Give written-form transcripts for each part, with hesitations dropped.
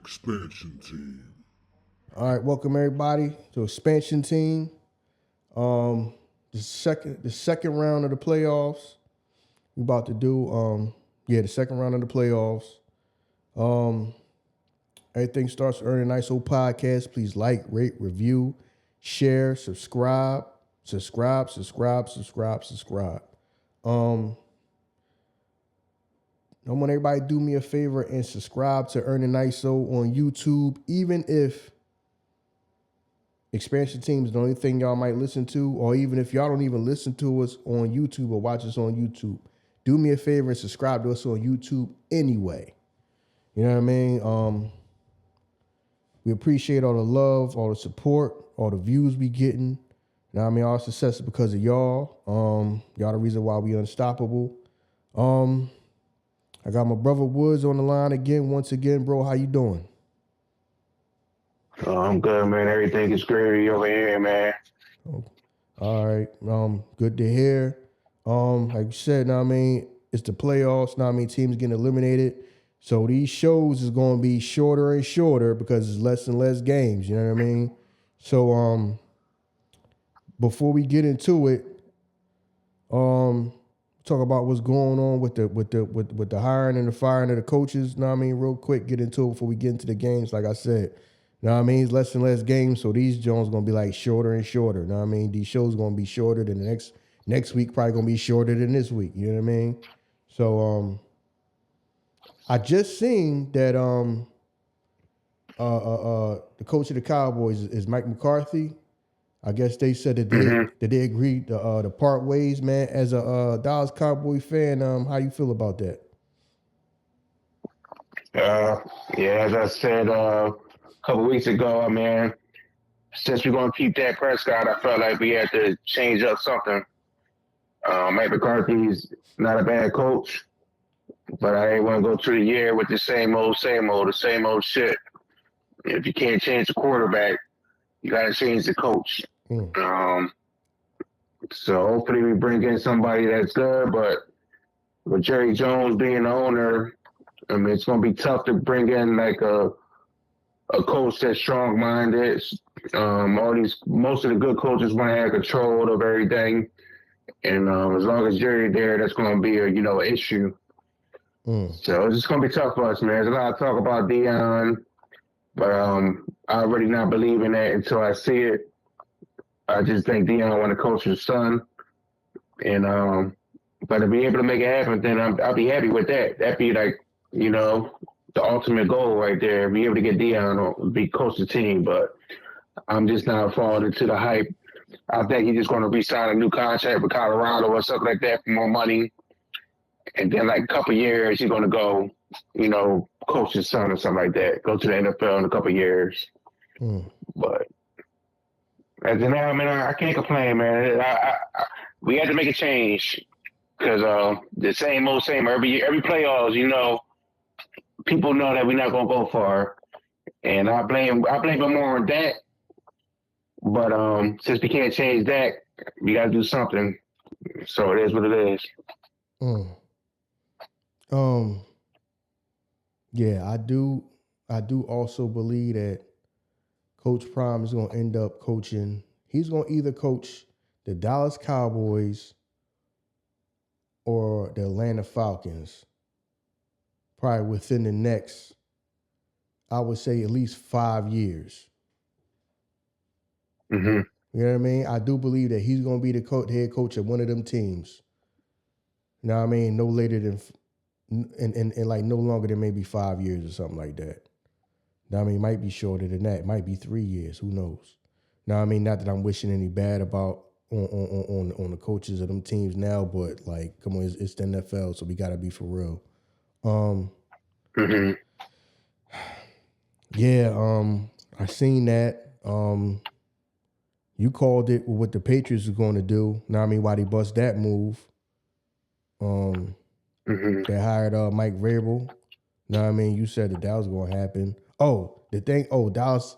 Expansion Team. All right, welcome everybody to Expansion Team. The second round of the playoffs. We about to do the second round of the playoffs. Everything starts with Earning Nice Old Podcast. Please like, rate, review, share, subscribe. I want everybody to do me a favor and subscribe to Earning Nice on YouTube, even if Expansion Team is the only thing y'all might listen to, or even if y'all don't even listen to us on YouTube or watch us on YouTube. Do me a favor and subscribe to us on YouTube anyway. You know what I mean? We appreciate all the love, all the support, all the views we getting. You know what I mean? Our success is because of y'all. Y'all the reason why we unstoppable. I got my brother Woods on the line again. Once again, bro, how you doing? I'm good, man. Everything is gravy over here, man. All right. Good to hear. Like you said, know what I mean, it's the playoffs. Know what I mean, teams getting eliminated. So these shows is going to be shorter and shorter because it's less and less games. You know what I mean? So before we get into it, talk about what's going on with the hiring and the firing of the coaches. Know what I mean? Real quick, get into it before we get into the games. Like I said, know what I mean? It's less and less games, so these Jones gonna be like shorter and shorter. Know what I mean? These shows gonna be shorter than the next week. Probably gonna be shorter than this week. You know what I mean? So I just seen that the coach of the Cowboys is Mike McCarthy. I guess they said that they agreed to part ways, man. As a Dallas Cowboy fan, how you feel about that? As I said a couple weeks ago, man, since we're going to keep Dak Prescott, I felt like we had to change up something. Mike McCarthy's not a bad coach, but I didn't want to go through the year with the same old shit. If you can't change the quarterback, you got to change the coach. So hopefully we bring in somebody that's good, but with Jerry Jones being the owner, I mean, it's going to be tough to bring in like a coach that's strong-minded. Most of the good coaches want to have control of everything, and as long as Jerry there, that's going to be a issue. So it's just going to be tough for us, man. There's a lot of talk about Deion, but I already not believe in that until I see it. I just think Deion want to coach his son, and but to be able to make it happen, then I'll be happy with that. That'd be like the ultimate goal right there. Be able to get Deion be coach the team, but I'm just not falling into the hype. I think he's just going to re-sign a new contract with Colorado or something like that for more money, and then like a couple of years he's going to go, coach his son or something like that. Go to the NFL in a couple of years, but. As of now, man, I can't complain, man. We had to make a change because the same every playoffs. People know that we're not gonna go far, and I blame it more on that. But since we can't change that, we got to do something. So it is what it is. Yeah, I do also believe that Coach Prime is going to end up coaching. He's going to either coach the Dallas Cowboys or the Atlanta Falcons, probably within the next, I would say, at least 5 years. You know what I mean? I do believe that he's going to be the head coach of one of them teams. You know what I mean? No later than, and like no longer than maybe 5 years or something like that. Now, I mean, it might be shorter than that. It might be 3 years. Who knows? Now, I mean, not that I'm wishing any bad about on the coaches of them teams now, but like, come on, it's the NFL, so we gotta be for real. Yeah, I seen that. You called it what the Patriots are going to do. Now, I mean, why they bust that move? They hired Mike Vrabel. Now, I mean, you said that was going to happen. Oh, the thing. Oh, Dallas.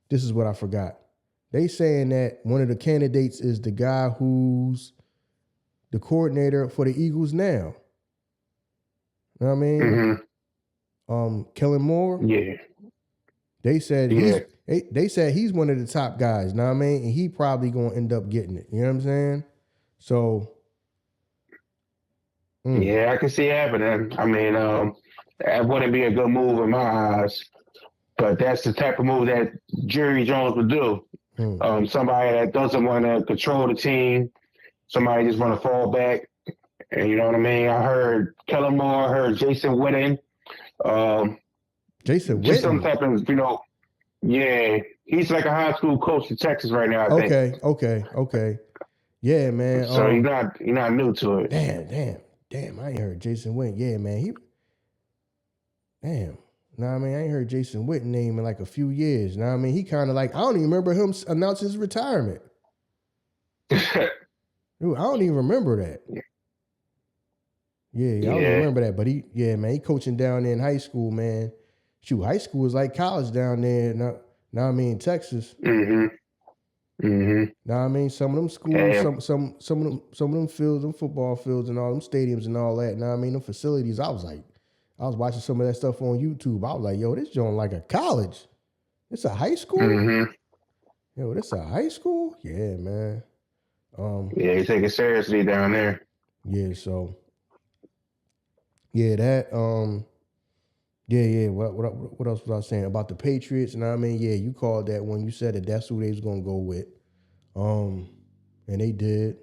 This is what I forgot. They saying that one of the candidates is the guy who's the coordinator for the Eagles now. You know what I mean? Kellen Moore. Yeah. They said Yeah. he's one of the top guys. Know what I mean? And he probably gonna end up getting it. You know what I'm saying? So. Yeah, I can see it happening. I mean, that wouldn't be a good move in my eyes, but that's the type of move that Jerry Jones would do. Somebody that doesn't want to control the team, somebody just want to fall back. And you know what I mean? I heard Kellen Moore, I heard Jason Witten. Jason Just some Witten. type of, yeah, he's like a high school coach in Texas right now, I think. Okay. Yeah, man. So you're not new to it. Damn. I ain't heard Jason Witten. Yeah, man. Damn. Nah, I mean, I ain't heard Jason Witten name in like a few years. Nah, I mean, he kind of like, I don't even remember him announcing his retirement. Dude, I don't even remember that. Yeah, I don't even remember that. But he coaching down there in high school, man. Shoot, high school is like college down there. Now I mean, Texas. Now I mean, some of them schools, some of them fields, them football fields, and all them stadiums and all that. Now I mean, them facilities. I was watching some of that stuff on YouTube. I was like, yo, this joint like a college. It's a high school. Yo, this a high school. Yeah, man. Yeah, you take it seriously down there. Yeah, so. Yeah, that. Yeah. What else was I saying about the Patriots? And I mean, yeah, you called that one. You said that that's who they was gonna go with. And they did.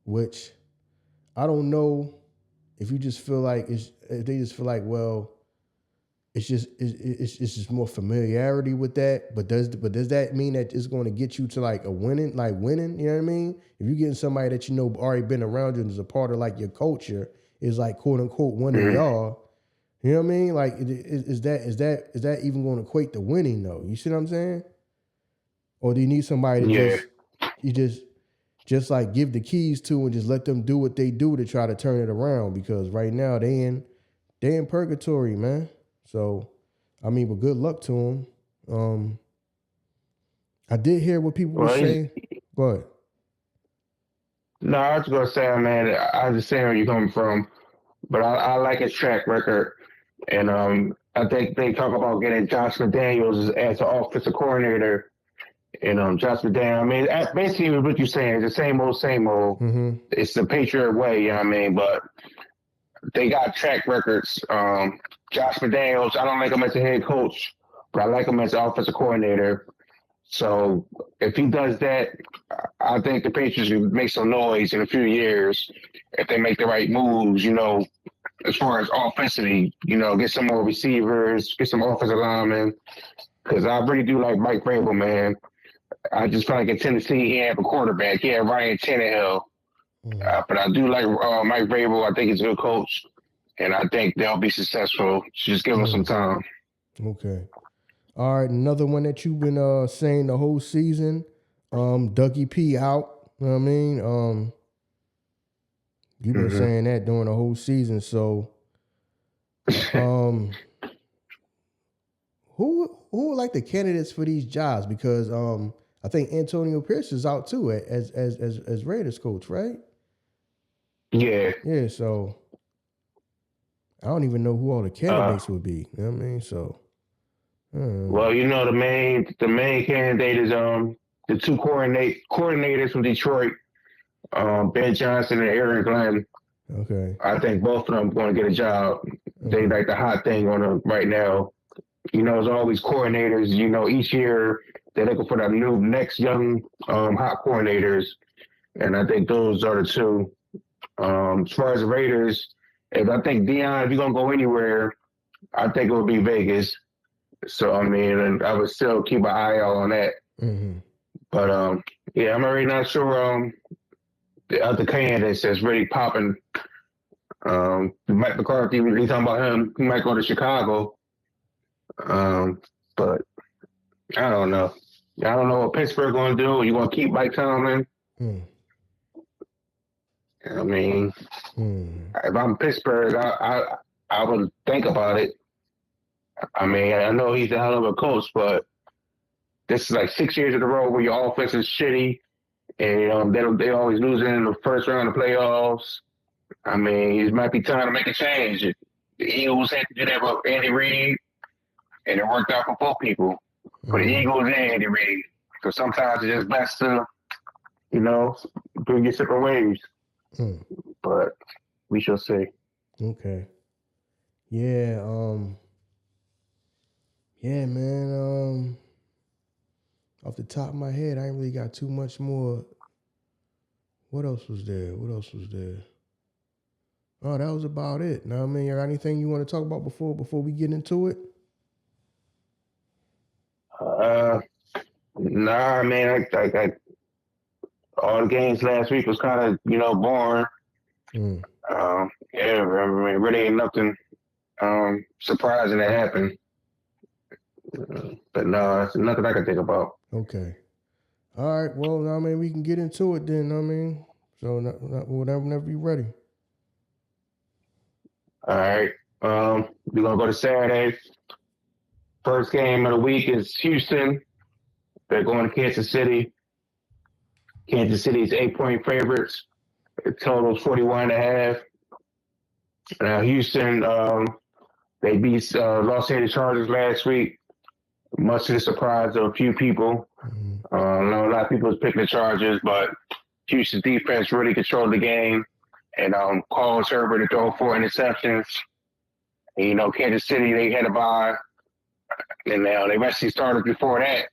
Which I don't know if you just feel like if they just feel like, well, it's just more familiarity with that. But does that mean that it's going to get you to like winning? You know what I mean? If you're getting somebody that you know already been around you and is a part of like your culture, is like quote unquote one of y'all. You know what I mean? Like, is that even going to equate to winning though? You see what I'm saying? Or do you need somebody to just like give the keys to and just let them do what they do to try to turn it around? Because right now they in purgatory, man. So, I mean, but good luck to them. I did hear what people were saying. Go ahead. No, I was gonna say, man, I understand where you're coming from, but I like his track record, and I think they talk about getting Josh McDaniels as an offensive coordinator, and Josh McDaniels. I mean, basically what you're saying is the same old, same old. Mm-hmm. It's the Patriot way, you know what I mean? But they got track records. Josh McDaniels, I don't like him as a head coach, but I like him as an offensive coordinator. So if he does that, I think the Patriots will make some noise in a few years if they make the right moves, as far as offensively, get some more receivers, get some offensive linemen. Because I really do like Mike Vrabel, man. I just feel like in Tennessee, he had a quarterback. He had Ryan Tannehill. But I do like Mike Vrabel. I think he's a good coach. And I think they'll be successful. Just give them some time. Okay. All right, another one that you've been saying the whole season, Dougie P out. You know what I mean? You've been saying that during the whole season. So, who are like the candidates for these jobs? Because I think Antonio Pierce is out too as Raiders coach, right? Yeah. Yeah. So I don't even know who all the candidates would be. You know what I mean? So. Well, the main candidate is the two coordinators from Detroit, Ben Johnson and Aaron Glenn. Okay. I think both of them going to get a job. They like the hot thing on them right now. There's always coordinators. Each year they're looking for the next young hot coordinators, and I think those are the two. As far as the Raiders, if I think Deion, if you're gonna go anywhere, I think it would be Vegas. So I mean, and I would still keep an eye out on that. But yeah, I'm already not sure. The other candidates that's really popping. Mike McCarthy, we talking about him. He might go to Chicago. But I don't know. I don't know what Pittsburgh going to do. You want to keep Mike Tomlin? I mean, if I'm Pittsburgh, I would think about it. I mean, I know he's a hell of a coach, but this is like 6 years in a row where your offense is shitty, and they always losing in the first round of playoffs. I mean, it might be time to make a change. The Eagles had to do that with Andy Reid, and it worked out for both people, for the Eagles and Andy Reid. So sometimes it's just best to, do your separate ways. But we shall see. Okay. Yeah. Yeah, man. Off the top of my head, I ain't really got too much more. What else was there? Oh, that was about it. Now, I mean, you got anything you want to talk about before we get into it? Nah, man. I all the games last week was kind of boring. Yeah, I mean, really ain't nothing surprising that happened. But no, it's nothing I can think about. Okay. All right. Well, I mean, we can get into it then. I mean, so whenever you're ready. All right. We're gonna go to Saturday. First game of the week is Houston. They're going to Kansas City. Kansas City is 8-point favorites. The total is 41.5. Now Houston, they beat Los Angeles Chargers last week, much to the surprise of a few people. I know a lot of people was picking the Chargers, but Houston's defense really controlled the game and caused Herbert to throw 4 interceptions. And, Kansas City, they had a bye, and they actually started before that.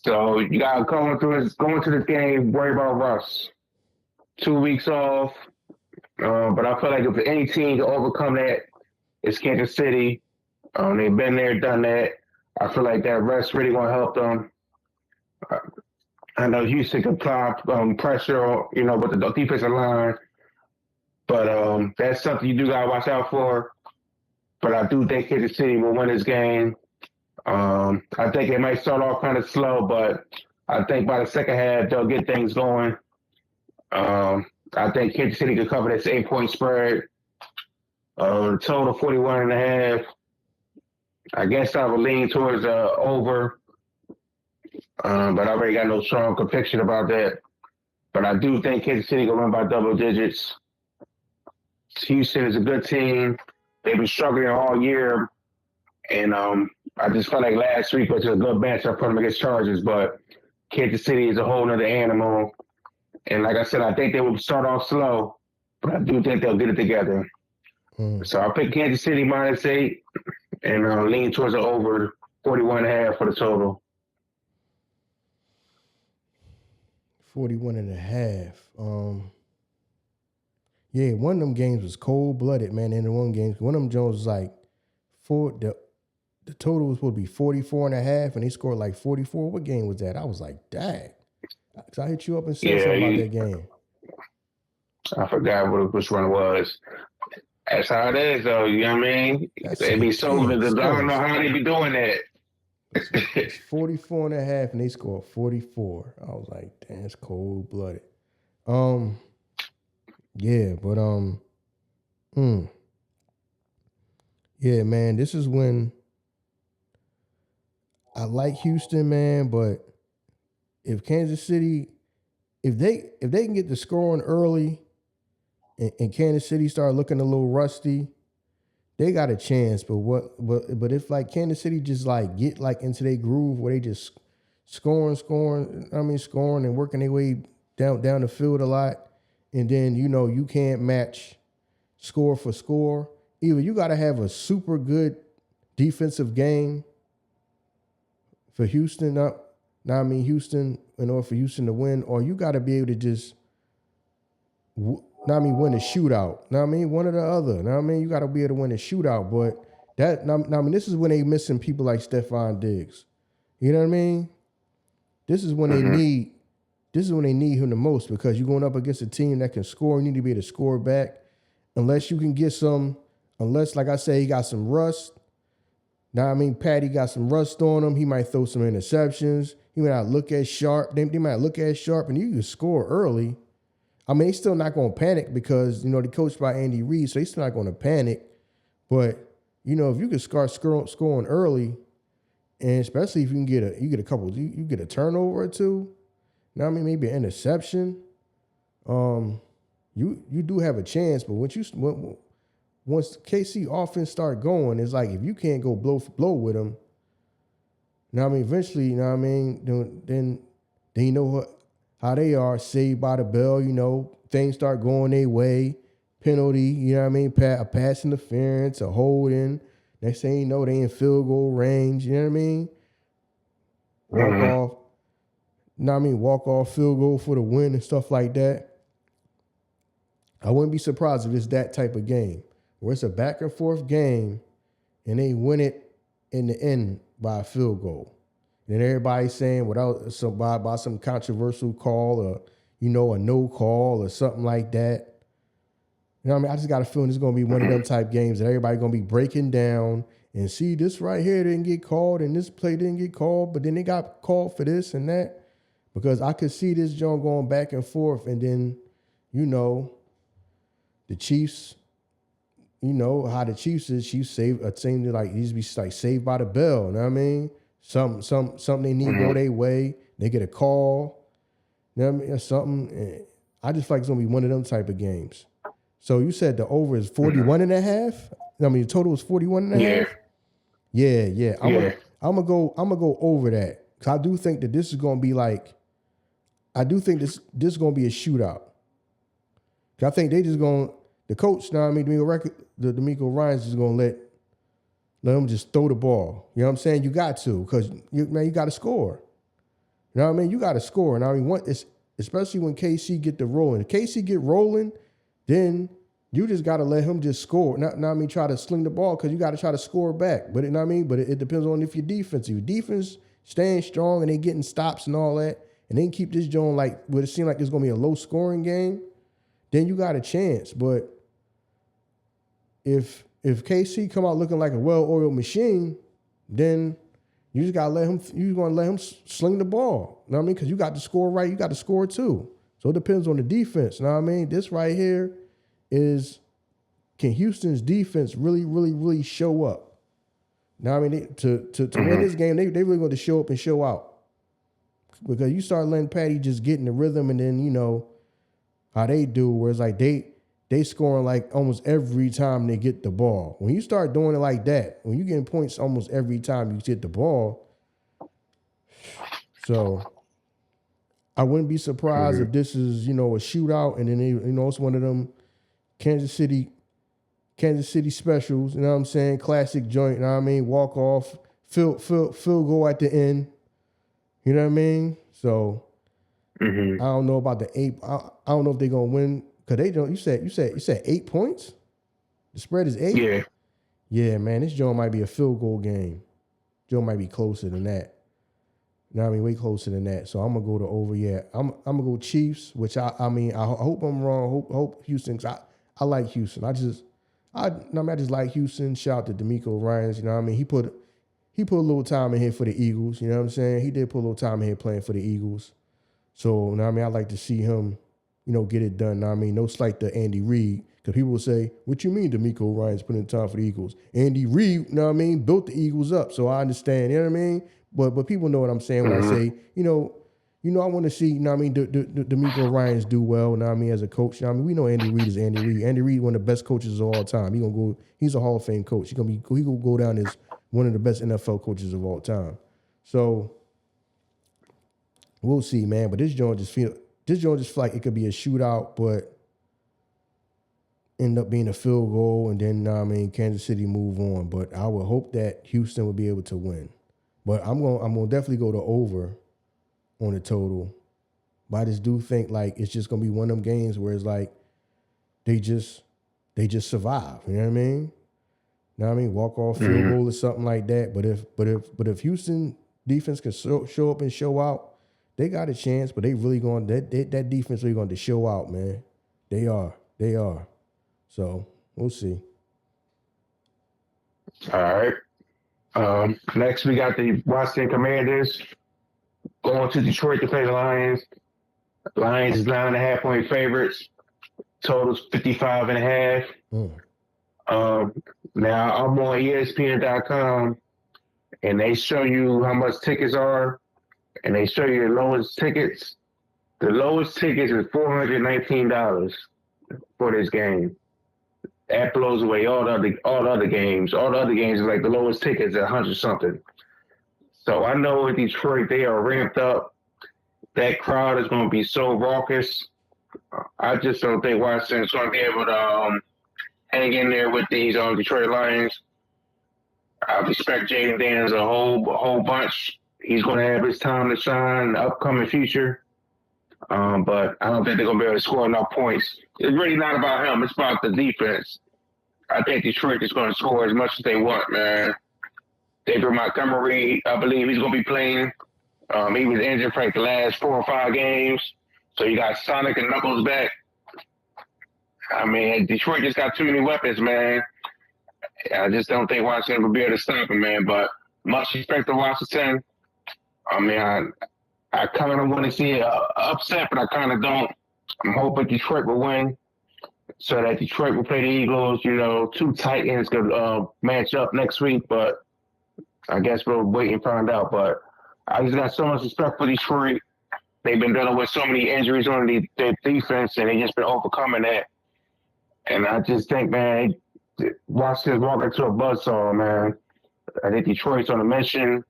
So you got to go into the game, worry about Russ. 2 weeks off, but I feel like if any team to overcome that, it's Kansas City. They've been there, done that. I feel like that rest really going to help them. I know Houston can apply pressure, with the defensive line, but that's something you do got to watch out for. But I do think Kansas City will win this game. I think it might start off kind of slow, but I think by the second half they'll get things going. I think Kansas City could cover this 8-point spread. Total 41.5. I guess I would lean towards over, but I already got no strong conviction about that. But I do think Kansas City will win by double digits. Houston is a good team. They've been struggling all year, and I just felt like last week was a good matchup for them against Chargers. But Kansas City is a whole other animal. And like I said, I think they will start off slow, but I do think they'll get it together. So I'll pick Kansas City -8 and lean towards the over 41.5 for the total. 41.5. Yeah, one of them games was cold-blooded, man. And one of them Jones was like the total was supposed to be 44.5, and they scored like 44. What game was that? I was like, dang. Because I hit you up and said something about that game. I forgot which one it was. That's how it is, though. You know what I mean? They be so I don't know how they be doing that. It's 44.5, and they scored 44. I was like, damn, it's cold-blooded. Yeah, but yeah, man, this is when I like Houston, man, but if Kansas City, if they can get the scoring early and Kansas City start looking a little rusty, they got a chance. But if like Kansas City just like get like into their groove where they just scoring and working their way down the field a lot, and then you can't match score for score. Either you got to have a super good defensive game for Houston Houston, in order for Houston to win, or you got to be able to just, win a shootout. One or the other. You got to be able to win a shootout. But this is when they missing people like Stephon Diggs. You know what I mean? This is when they need. This is when they need him the most, because you're going up against a team that can score. You need to be able to score back. Unless you can get some. Unless, like I say, he got some rust. Patty got some rust on him. He might throw some interceptions. He might not look as sharp. They might look as sharp, and you can score early. They still not going to panic because, they coached by Andy Reid, so they still not going to panic. But, if you can start scoring early, and especially if you get a couple, you get a turnover or two, maybe an interception, you do have a chance. But once KC offense start going, it's like if you can't go blow for blow with them, you know what I mean, eventually, you know what I mean, then you know how they are, saved by the bell, you know, things start going their way, penalty, you know what I mean, a pass interference, a holding. Next thing you know, they in field goal range, you know what I mean? Walk off, you know what I mean, walk off field goal for the win and stuff like that. I wouldn't be surprised if it's that type of game where it's a back and forth game and they win it in the end by a field goal. And everybody's saying without some controversial call or, you know, a no call or something like that. You know what I mean? I just got a feeling it's going to be one of them type games that everybody's going to be breaking down and see this right here didn't get called and this play didn't get called, but then they got called for this and that. Because I could see this joint going back and forth and then, you know, the Chiefs, you know how the Chiefs is. Chiefs save a team that like these be like saved by the bell. You know what I mean? Something they need to go their way. They get a call. You know what I mean? Or something. I just feel like it's gonna be one of them type of games. So you said the over is 41 and a half? I mean the total is 41 and a half? Yeah. I'm gonna go over that. Cause I do think that this is gonna be like, I do think this is gonna be a shootout. I think they just going the coach. Now I mean, D'Amico Ryans is going to let them just throw the ball. You know what I'm saying? You got to because you got to score. You know what I mean? You got to score. And I mean, especially when KC get the rolling. If KC get rolling, then you just got to let him just score. Not I mean, try to sling the ball because you got to try to score back. But you know what I mean? But it depends on if your defense staying strong and they getting stops and all that, and they can keep this joint like would it seem like it's going to be a low scoring game. Then you got a chance. But if KC come out looking like a well-oiled machine, then you just gotta let him. You're gonna let him sling the ball. You know what I mean? Because you got to score right. You got to score too. So it depends on the defense. You know what I mean? This right here is can Houston's defense really show up? You know what I mean? To win this game, they really going to show up and show out. Because you start letting Patty just get in the rhythm, and then you know how they do, where it's like they scoring like almost every time they get the ball. When you start doing it like that, when you getting points almost every time you get the ball, so I wouldn't be surprised if this is, you know, a shootout and then they, you know, it's one of them Kansas City specials, you know what I'm saying? Classic joint, you know what I mean? Walk off, field goal at the end. You know what I mean? So I don't know about the 8. I don't know if they're gonna win because they don't. You said 8 points. The spread is 8. Yeah, man. This joint might be a field goal game. Joint might be closer than that. You know what I mean? Way closer than that. So I'm gonna go to over. Yeah, I'm gonna go Chiefs. Which I mean, I hope I'm wrong. Hope Houston. I like Houston. I just like Houston. Shout out to D'Amico Ryans. You know what I mean? He put a little time in here for the Eagles. You know what I'm saying? He did put a little time in here playing for the Eagles. So, you know what I mean? I like to see him, you know, get it done. You know what I mean? No slight to Andy Reid. Because people will say, what you mean D'Amico Ryans putting in time for the Eagles? Andy Reid, you know what I mean, built the Eagles up. So I understand, you know what I mean? But people know what I'm saying when I say, you know, I want to see, you know what I mean, D'Amico Ryans do well, you know what I mean, as a coach. You know what I mean? We know Andy Reid is Andy Reid. Andy Reid, one of the best coaches of all time. He's a Hall of Fame coach. He gonna go down as one of the best NFL coaches of all time. So we'll see, man. But this joint just feel like it could be a shootout, but end up being a field goal, and then I mean Kansas City move on. But I would hope that Houston would be able to win. But I'm gonna definitely go to over on the total. But I just do think like it's just gonna be one of them games where it's like they just survive. You know what I mean? You know what I mean? Walk off field goal or something like that. But if Houston defense can show up and show out, they got a chance. But they really going that defense really going to show out, man. They are. So we'll see. All right. Next, we got the Washington Commanders going to Detroit to play the Lions. Lions is 9.5-point favorites. Total's 55.5. Now I'm on ESPN.com, and they show you how much tickets are, and they show you the lowest tickets. The lowest tickets is $419 for this game. That blows away all the other games. All the other games is like the lowest tickets at 100 something. So I know in Detroit they are ramped up. That crowd is going to be so raucous. I just don't think Washington's going to be able to hang in there with these Detroit Lions. I respect Jaden Daniels a whole bunch. He's going to have his time to shine in the upcoming future. But I don't think they're going to be able to score enough points. It's really not about him. It's about the defense. I think Detroit is going to score as much as they want, man. David Montgomery, I believe he's going to be playing. He was injured for like the last 4 or 5 games. So you got Sonic and Knuckles back. I mean, Detroit just got too many weapons, man. I just don't think Washington will be able to stop him, man. But much respect to Washington. I mean, I kind of want to see an upset, but I kind of don't. I'm hoping Detroit will win so that Detroit will play the Eagles. You know, 2 Titans could match up next week, but I guess we'll wait and find out. But I just got so much respect for Detroit. They've been dealing with so many injuries on their defense, and they just been overcoming that. And I just think, man, Washington's walking to a buzzsaw, man. I think Detroit's on a mission.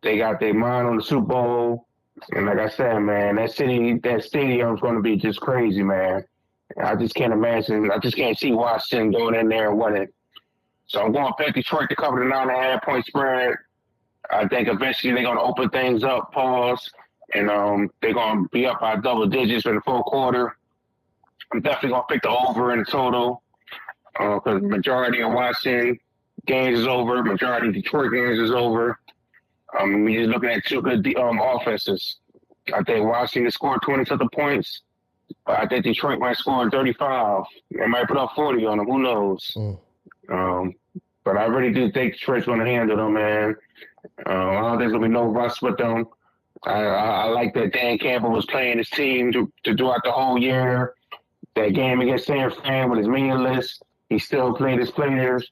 They got their mind on the Super Bowl. And like I said, man, that stadium's going to be just crazy, man. I just can't imagine. I just can't see Washington going in there and winning. So I'm going to pick Detroit to cover the 9.5-point spread. I think eventually they're going to open things up, pause, and they're going to be up by double digits in the fourth quarter. I'm definitely going to pick the over in the total because the majority of Washington games is over. Majority of Detroit games is over. We're just looking at 2 good offenses. I think Washington scored 20-something points, but I think Detroit might score 35. They might put up 40 on them. Who knows? But I really do think Detroit's going to handle them, man. I don't think there's going to be no rust with them. I like that Dan Campbell was playing his team to throughout the whole year. That game against San Fran was meaningless. He still played his players.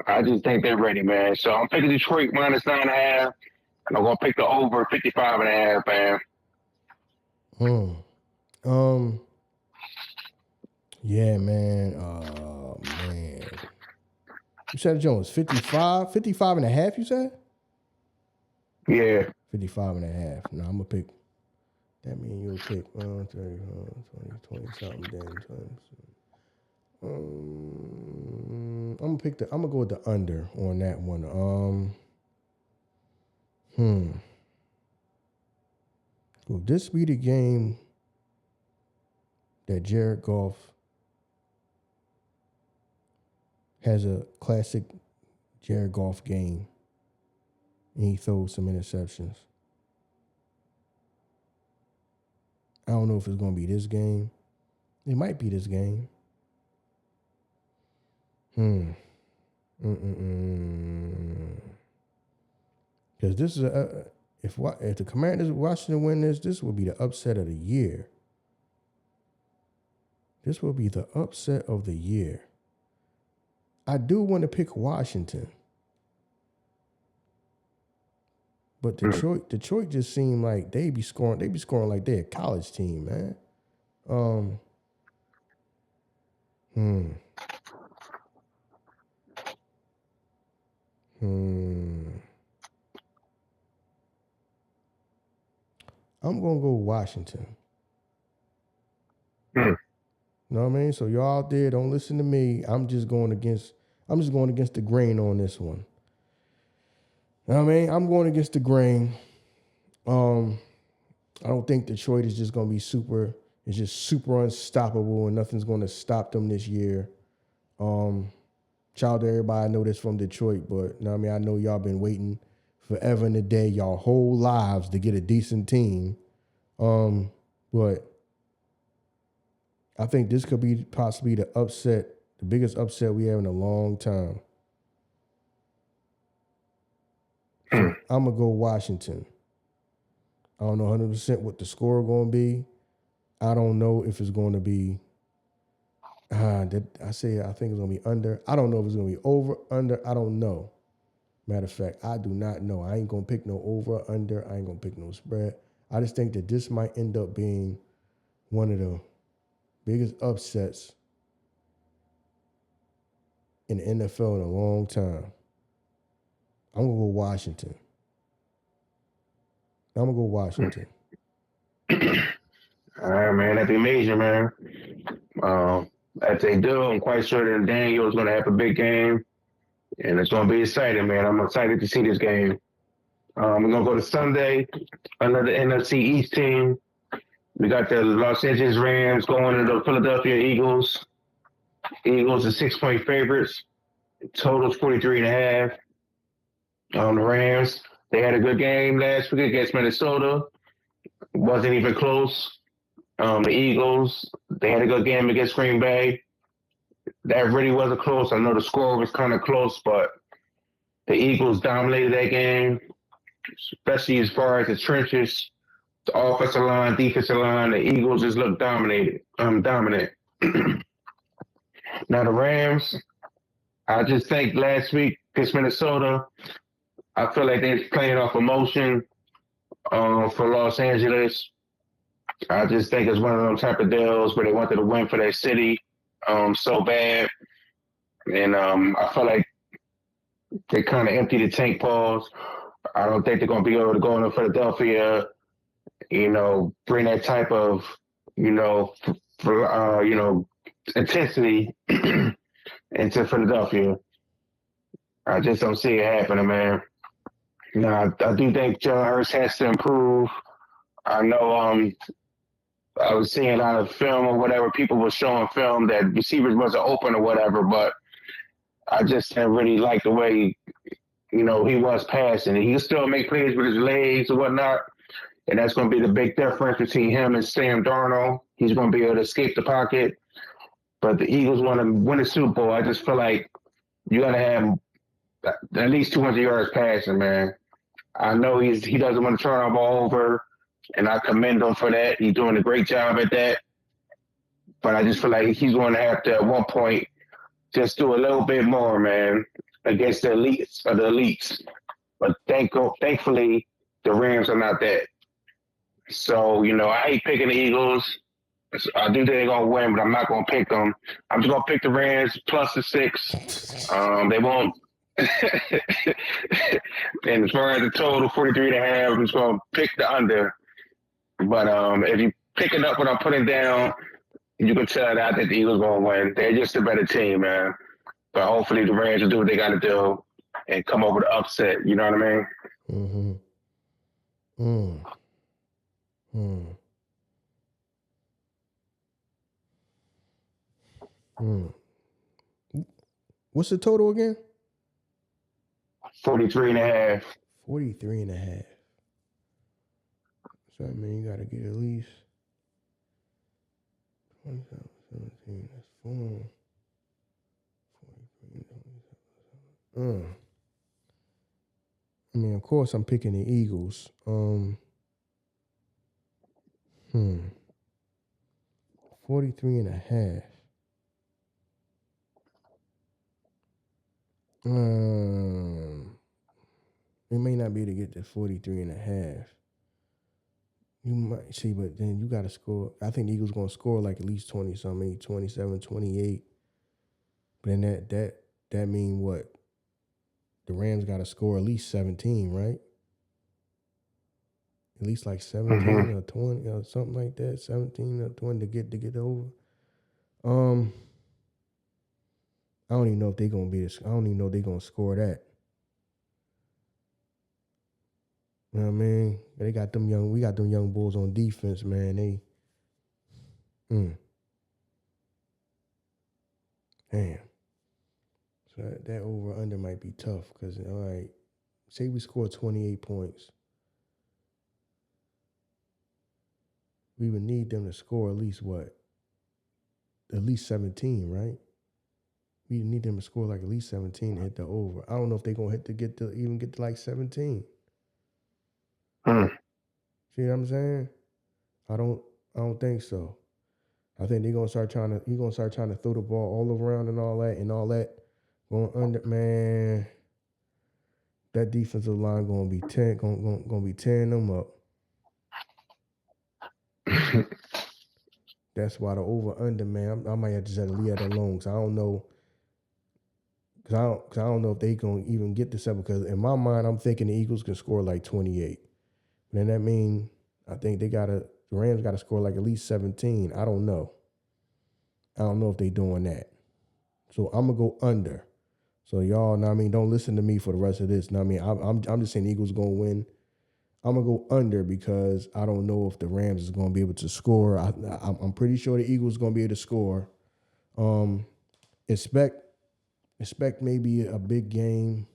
I just think they're ready, man. So I'm picking Detroit minus 9.5, and I'm going to pick the over 55.5, man. Yeah, man. Man. You said Jones 55? 55 and a half, you said? Yeah. 55 and a half. No, I'm going to pick. That means you'll pick 30, 20 something, then 20. I'm gonna go with the under on that one. Will this be the game that Jared Goff has a classic Jared Goff game and he throws some interceptions? I don't know if it's going to be this game. It might be this game. Because this is if the Commanders Washington win this will be the upset of the year. This will be the upset of the year. I do want to pick Washington. But Detroit just seemed like they be scoring like they're a college team, man. I'm gonna go Washington. You know what I mean? So y'all out there, don't listen to me. I'm just going against the grain on this one. You know what I mean? I'm going against the grain. I don't think Detroit is just going to be super unstoppable and nothing's going to stop them this year. Shout out to everybody. I know this from Detroit, but you know what I mean? I know y'all been waiting forever and a day, y'all whole lives to get a decent team. But I think this could be possibly the biggest upset we have in a long time. So I'm going to go Washington. I don't know 100% what the score going to be. I don't know if it's going to be, I think it's going to be under. I don't know if it's going to be over, under. I don't know. Matter of fact, I do not know. I ain't going to pick no over, under. I ain't going to pick no spread. I just think that this might end up being one of the biggest upsets in the NFL in a long time. I'm gonna go Washington. All right, man. That'd be major, man. If they do, I'm quite sure that Daniel's going to have a big game, and it's going to be exciting, man. I'm excited to see this game. We're going to go to Sunday, another NFC East team. We got the Los Angeles Rams going to the Philadelphia Eagles. Eagles are 6-point favorites. Total's 43.5. The Rams, they had a good game last week against Minnesota. Wasn't even close. The Eagles, they had a good game against Green Bay. That really wasn't close. I know the score was kind of close, but the Eagles dominated that game, especially as far as the trenches, the offensive line, defensive line. The Eagles just looked dominant. Now the Rams, I just think last week against Minnesota, I feel like they're playing off emotion for Los Angeles. I just think it's one of them type of deals where they wanted to win for their city so bad. And I feel like they kind of empty the tank pause. I don't think they're going to be able to go into Philadelphia, bring that type of, intensity into Philadelphia. I just don't see it happening, man. I do think Jalen Hurts has to improve. I know I was seeing out of film or whatever, people were showing film that receivers wasn't open or whatever, but I just didn't really like the way, he was passing. He can still make plays with his legs or whatnot, and that's going to be the big difference between him and Sam Darnold. He's going to be able to escape the pocket. But the Eagles want to win the Super Bowl. I just feel like you got to have at least 200 yards passing, man. I know he doesn't want to turn the ball over, and I commend him for that. He's doing a great job at that. But I just feel like he's going to have to, at one point, just do a little bit more, man, against the elites. But thankfully, the Rams are not that. So, I hate picking the Eagles. I do think they're going to win, but I'm not going to pick them. I'm just going to pick the Rams plus the 6. They won't. And as far as the total, 43.5, I'm just going to pick the under. But if you pick it up what I'm putting down, you can tell that I think the Eagles going to win. They're just a better team, man. But hopefully the Rams will do what they got to do and come over the upset. You know what I mean? What's the total again? 43.5. 43.5. So I mean, you got to get at least 27, 17. That's 4. 43, I mean, of course, I'm picking the Eagles. 43.5. We may not be able to get to 43.5. You might see, but then you got to score. I think the Eagles going to score like at least 20-something, 27, 28. But then that mean what? The Rams got to score at least 17, right? At least like 17 or 20 or something like that. 17 or 20 to get over. I don't even know if they're gonna be. I don't even know if they're gonna score that. You know what I mean? They got them young. We got them young bulls on defense, man. Damn. So that over under might be tough because all right, say we score 28 points, we would need them to score at least what? At least 17, right? We need them to score like at least 17 to hit the over. I don't know if they're gonna get to like 17. See what I'm saying? I don't think so. I think they're gonna start trying to throw the ball all around and all that. Going under, man. That defensive line gonna be tearing them up. That's why the over under, man. I might have to just leave that alone because I don't know. Cause I don't know if they gonna even get to 7. Because in my mind, I'm thinking the Eagles can score like 28. Then that mean I think the Rams gotta score like at least 17. I don't know. I don't know if they doing that. So I'm gonna go under. So y'all, know what I mean, don't listen to me for the rest of this. Know what I mean, I'm just saying the Eagles gonna win. I'm gonna go under because I don't know if the Rams is gonna be able to score. I'm pretty sure the Eagles gonna be able to score. Expect maybe a big game.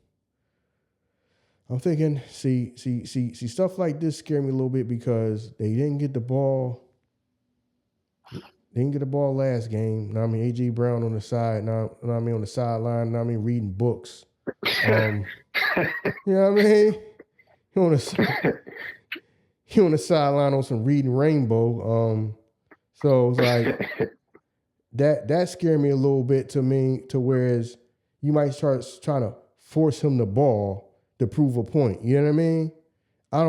I'm thinking, see, stuff like this scare me a little bit because they didn't get the ball. They didn't get the ball last game. Know what I mean, AJ Brown on the side. Now what I mean, on the sideline. Know what I mean, reading books. You know what I mean? He on the sideline on some reading Rainbow. So it's like that scared me a little bit to whereas you might start trying to force him the ball to prove a point. You know what I mean? I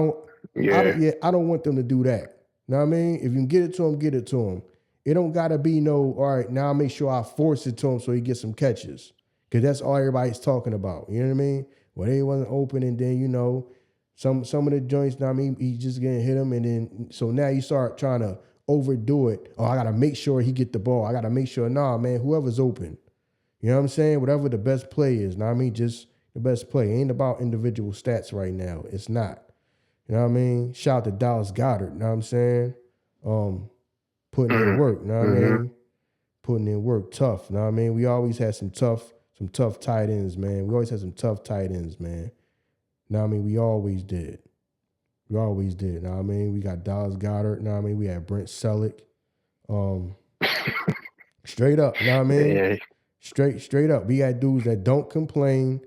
don't want them to do that. You know what I mean? If you can get it to him, get it to him. It don't gotta be no, all right, now I'll make sure I force it to him so he gets some catches. Cause that's all everybody's talking about. You know what I mean? Well, they wasn't open, and then, you know, some of the joints, you know what I mean, he just gonna hit him, and then so now you start trying to overdo it. Oh, I gotta make sure he get the ball. I gotta make sure, nah, man, whoever's open. You know what I'm saying? Whatever the best play is, know what I mean? Just the best play. It ain't about individual stats right now. It's not. You know what I mean? Shout out to Dallas Goedert, you know what I'm saying? Putting in work, you know what I mean? Putting in work tough, you know what I mean? We always had some tough tight ends, man. We always had some tough tight ends, man. You know what I mean? We always did. You know what I mean? We got Dallas Goedert, you know what I mean? We had Brent Selleck. Straight up, you know what I mean? Yeah. Straight up. We got dudes that don't complain,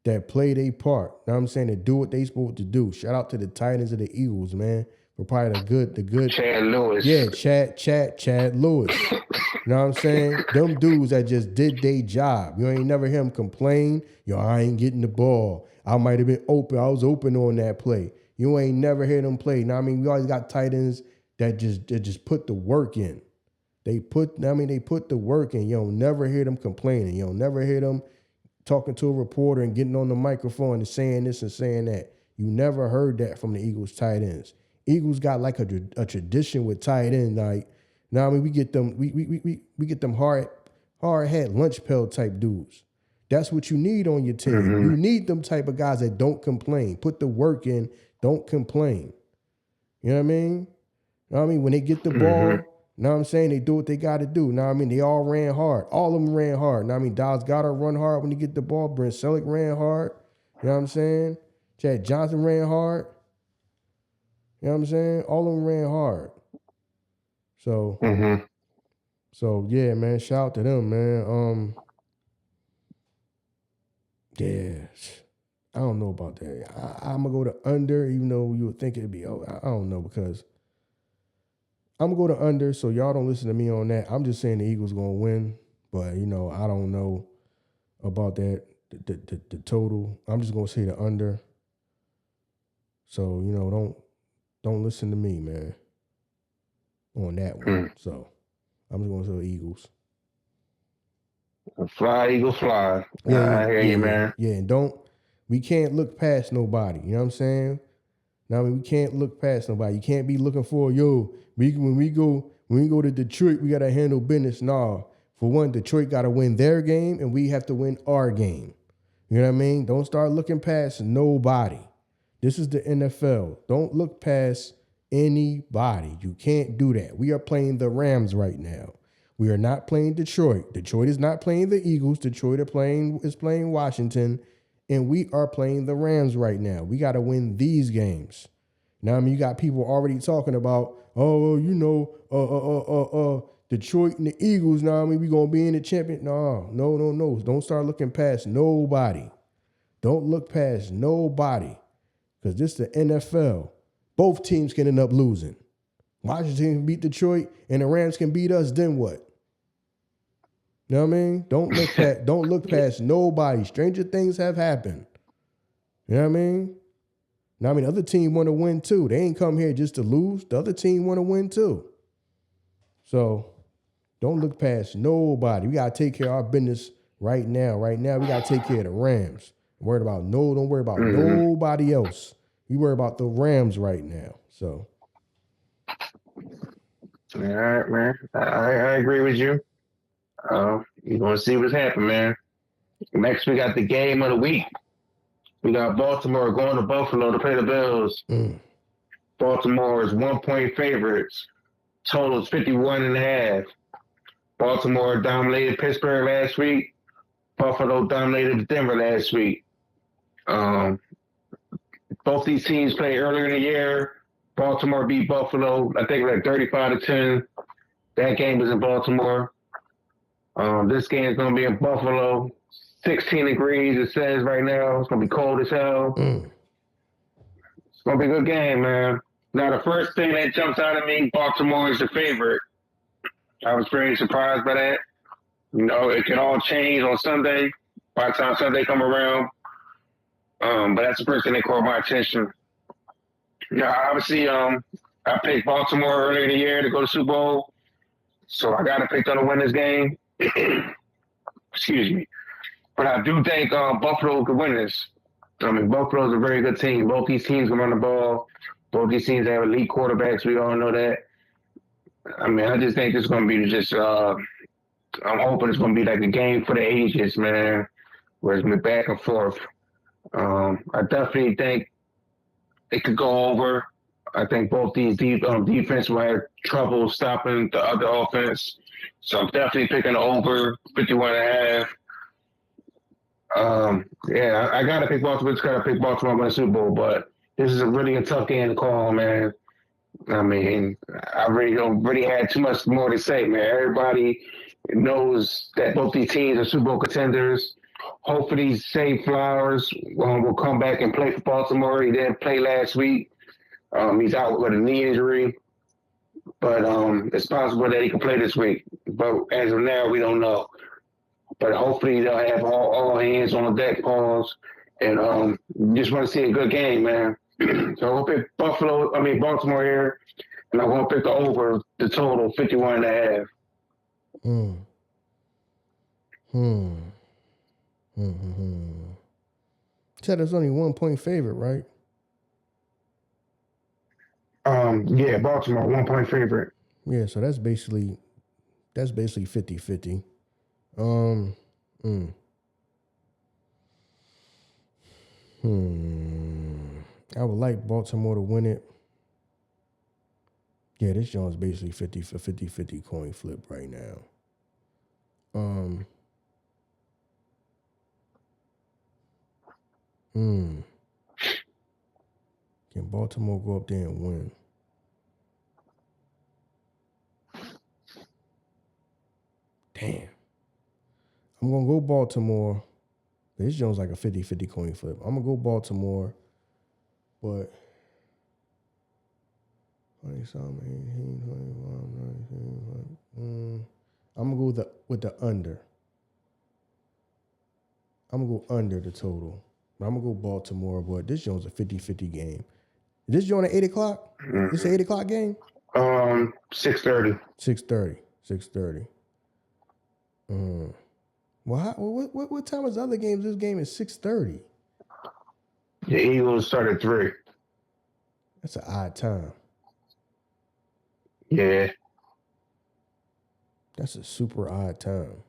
that play their part. You know what I'm saying? That do what they supposed to do. Shout out to the Titans of the Eagles, man. For probably the good Chad Lewis. Yeah, Chad Lewis. You know what I'm saying? Them dudes that just did their job. You ain't never hear them complain. Yo, I ain't getting the ball. I might have been open. I was open on that play. You ain't never hear them play. Now, I mean, we always got tight ends that just put the work in. They put the work in. You don't never hear them complaining. You don't never hear them talking to a reporter and getting on the microphone and saying this and saying that. You never heard that from the Eagles tight ends. Eagles got like a tradition with tight end. Like, now I mean, we get them get them hard hat lunch pail type dudes. That's what you need on your team. You need them type of guys that don't complain. Put the work in, don't complain. You know what I mean? You know what I mean? When they get the ball, you know what I'm saying? They do what they got to do. You know what I mean? They all ran hard. All of them ran hard. You know what I mean? Dallas Goedert run hard when he get the ball. Brent Selleck ran hard. You know what I'm saying? Chad Johnson ran hard. You know what I'm saying? All of them ran hard. So yeah, man. Shout out to them, man. Yeah. I don't know about that. I'm gonna go to under, even though you would think it'd be. Oh, I don't know because I'm gonna go to under. So y'all don't listen to me on that. I'm just saying the Eagles gonna win, but you know I don't know about that the total. I'm just gonna say the under. So you know don't listen to me, man, on that one. So I'm just gonna say Eagles. Fly, Eagle, fly. I hear you, man. Yeah, and we can't look past nobody. You know what I'm saying? Now, I mean, we can't look past nobody. You can't be looking for, when we go to Detroit, we gotta handle business. Nah. For one, Detroit gotta win their game and we have to win our game. You know what I mean? Don't start looking past nobody. This is the NFL. Don't look past anybody. You can't do that. We are playing the Rams right now. We are not playing Detroit. Detroit is not playing the Eagles. Detroit is playing Washington. And we are playing the Rams right now. We got to win these games. Now, I mean, you got people already talking about, Detroit and the Eagles. Now, I mean, we going to be in the champion. No. Don't start looking past nobody. Don't look past nobody. Because this is the NFL. Both teams can end up losing. Washington can beat Detroit and the Rams can beat us, then what? You know what I mean? Don't look past nobody. Stranger things have happened. You know what I mean? Now, I mean, the other team want to win too. They ain't come here just to lose. The other team want to win too. So don't look past nobody. We got to take care of our business Right now, we gotta take care of the Rams. Don't worry about nobody else. We worry about the Rams right now. So All right, man. I agree with you. You're gonna see what's happening, man. Next, we got the game of the week. We got Baltimore going to Buffalo to play the Bills. Baltimore is 1-point favorites. Total is 51.5. Baltimore dominated Pittsburgh last week. Buffalo dominated Denver last week. Both these teams played earlier in the year. Baltimore beat Buffalo, I think, like 35-10. That game was in Baltimore. This game is going to be in Buffalo. 16 degrees, it says right now. It's going to be cold as hell. It's going to be a good game, man. Now, the first thing that jumps out at me, Baltimore is the favorite. I was very surprised by that. You know, it can all change on Sunday by the time Sunday come around. But that's the first thing that caught my attention. Now, obviously, I picked Baltimore earlier in the year to go to Super Bowl. So I got to pick them to win this game. Excuse me. But I do think Buffalo could win this. I mean, Buffalo's a very good team. Both these teams can run the ball. Both these teams have elite quarterbacks. We all know that. I mean, I just think it's going to be just I'm hoping it's going to be like a game for the ages, man, where it's been back and forth. I definitely think it could go over. I think both these defense will have trouble stopping the other offense. So I'm definitely picking over 51.5. Yeah, I got to pick Baltimore. Just got to pick Baltimore to win the Super Bowl, but this is a tough game to call, man. I mean, I really don't have too much more to say, man. Everybody knows that both these teams are Super Bowl contenders. Hopefully, Zay Flowers will come back and play for Baltimore. He didn't play last week. He's out with a knee injury, but it's possible that he can play this week. But as of now, we don't know. But hopefully, they'll have all hands on deck, pause, and just want to see a good game, man. So I'll pick Baltimore here, and I'm going to pick the over the total 51.5. Said it's only 1-point favorite, right? Yeah, Baltimore 1-point favorite. Yeah, so that's basically 50-50. I would like Baltimore to win it. Yeah, this joint's basically 50 coin flip right now. Can Baltimore go up there and win? Damn. I'm going to go Baltimore. This joint's like a 50-50 coin flip. I'm going to go Baltimore, but 20-something, 18, 21, 19. I'm going to go with the under. I'm going to go under the total. I'm going to go Baltimore, but this joint's a 50-50 game. Is this joint at 8 o'clock? It's an 8 o'clock game? 6:30. 6:30. Well, what time is the other games? This game is 6:30. The Eagles start at 3. That's an odd time. Yeah. That's a super odd time.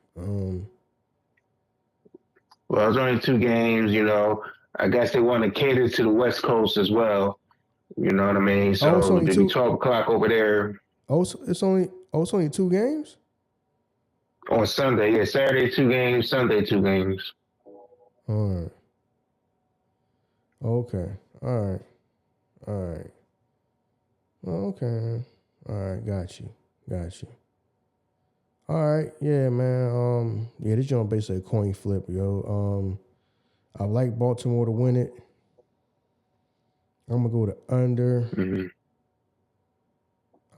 Well, it's only 2 games, you know. I guess they want to cater to the West Coast as well. You know what I mean? So it's only it'll be 12 o'clock over there. So it's only 2 games? On Sunday, yeah. Saturday 2 games, Sunday 2 games. All right. Okay. All right. Okay. All right. Got you. All right. Yeah, man. Yeah, this joint basically a coin flip, yo. I like Baltimore to win it. I'm gonna go to under.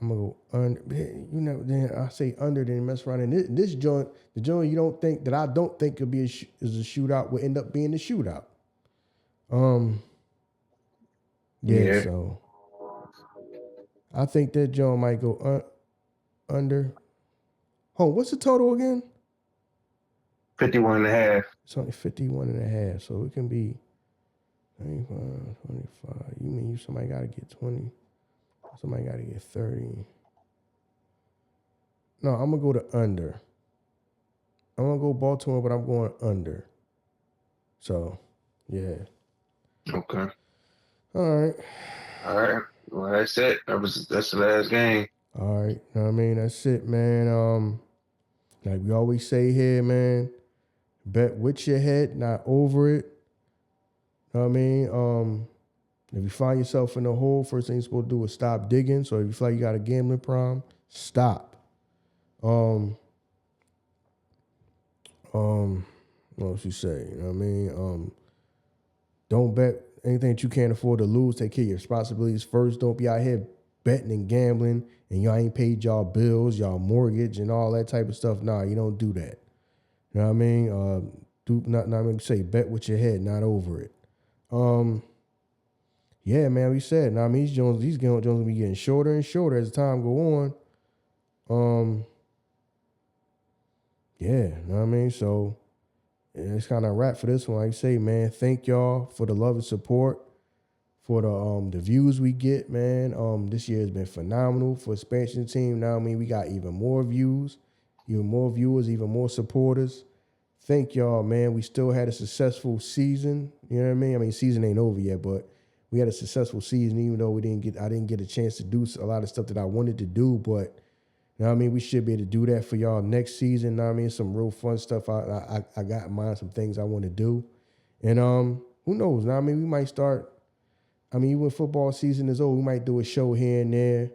I'm gonna go under. You know, then I say under, then mess around. And this joint, the joint you don't think that I don't think could be is a shootout, will end up being a shootout. Yeah. So I think that joint might go under. Oh, what's the total again? 51.5. It's only 51.5, so it can be 25, 25. You mean somebody got to get 20? Somebody got to get 30. No, I'm going to go to under. I'm going to go Baltimore, but I'm going under. So, yeah. Okay. All right. All right. Well, that's it. That's the last game. All right. Know what I mean? That's it, man. Like we always say here, man, bet with your head, not over it. Know what I mean? If you find yourself in a hole, first thing you're supposed to do is stop digging. So if you feel like you got a gambling problem, stop. What else you say? You know what I mean? Don't bet anything that you can't afford to lose. Take care of your responsibilities first. Don't be out here betting and gambling and y'all ain't paid y'all bills, y'all mortgage and all that type of stuff. Nah, you don't do that. You know what I mean? I'm gonna say bet with your head, not over it. Yeah, man, we said. Now, I mean, these Jones will be getting shorter and shorter as the time go on. Yeah, you know what I mean? So it's kind of a wrap for this one. Like I say, man, thank y'all for the love and support, for the views we get, man. This year has been phenomenal for expansion team. Now, I mean, we got even more views, even more viewers, even more supporters. Thank y'all, man. We still had a successful season. You know what I mean? I mean, season ain't over yet, but we had a successful season, even though I didn't get a chance to do a lot of stuff that I wanted to do. But you know what I mean? We should be able to do that for y'all next season. You know what I mean? Some real fun stuff. I got in mind, some things I want to do. And who knows? You know what I mean? We might start. I mean, when football season is over, we might do a show here and there.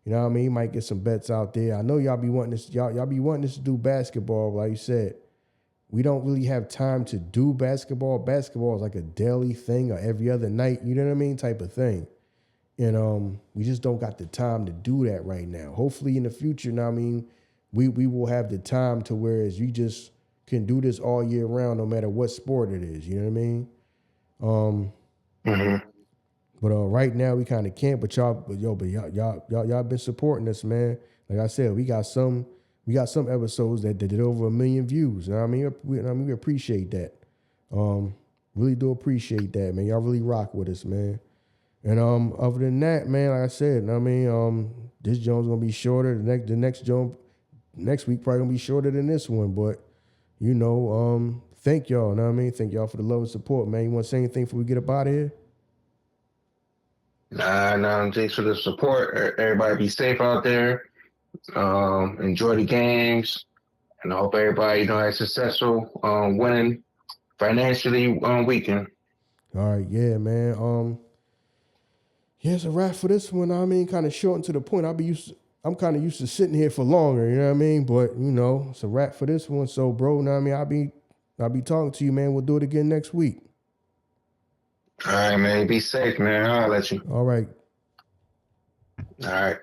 You know what I mean? You might get some bets out there. I know y'all be wanting this. Y'all be wanting us to do basketball, but like you said. We don't really have time to do basketball. Basketball is like a daily thing or every other night, you know what I mean, type of thing. And we just don't got the time to do that right now. Hopefully in the future, now I mean, we will have the time to whereas you just can do this all year round, no matter what sport it is. You know what I mean? But right now we kind of can't. But y'all been supporting us, man. Like I said, we got some episodes that did over 1 million views. You know what I mean? We appreciate that. Really do appreciate that, man. Y'all really rock with us, man. And other than that, man, like I said, you know what I mean, this Jones gonna be shorter. The next Jones next week probably gonna be shorter than this one. But you know, thank y'all. You know what I mean? Thank y'all for the love and support, man. You want to say anything before we get up out of here? Nah, thanks for the support. Everybody be safe out there. Enjoy the games. And I hope everybody, has successful winning financially weekend. All right, yeah, man. Yeah, it's a wrap for this one. I mean, kind of short and to the point. I'm kind of used to sitting here for longer, you know what I mean? But it's a wrap for this one. So, bro, you know what I mean? I'll be talking to you, man. We'll do it again next week. All right, man. Be safe, man. I'll let you. All right. All right.